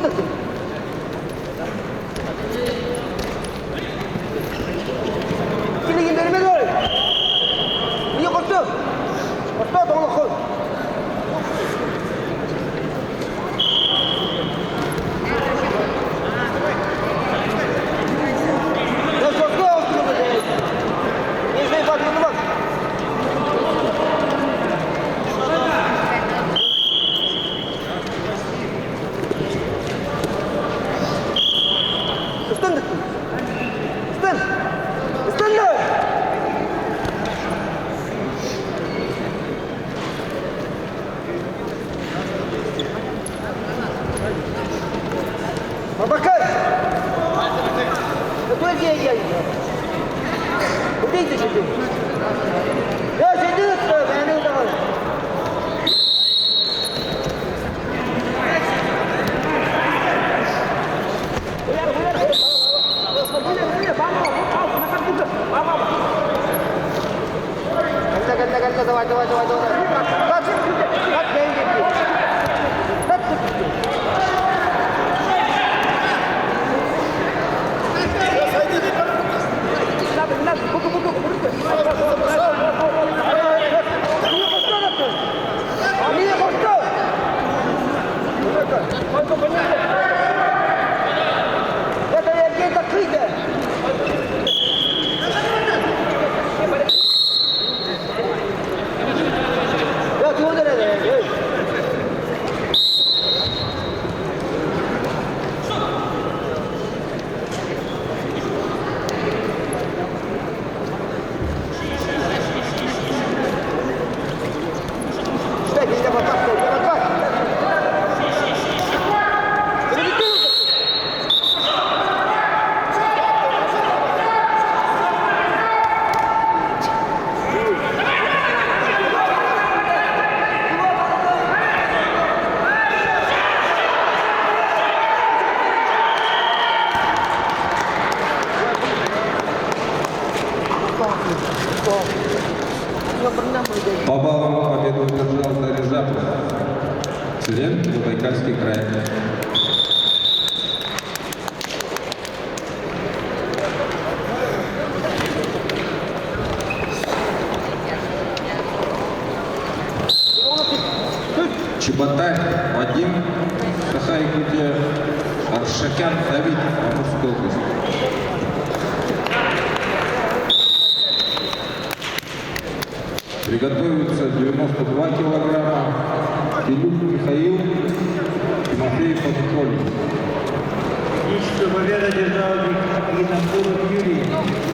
Stundasın. Şimdi gönderime doğru. Niye koştu? Koştu, doğru koş. Bakar. Кто здесь я? Куда ты? Я сиди, я не давай. Давай, давай, давай, давай. Как деньги? Это я закрытие. Я туда не. По баллам победу одержал Заряжапов, член Забайкальский край. Чеботарь Вадим, Сахай-Гуде, Аршакян Давид, Амурская область. Приготовится 92 килограмма Филипп Михаил, Тимофеев Анатолий. Победа держал Юрий.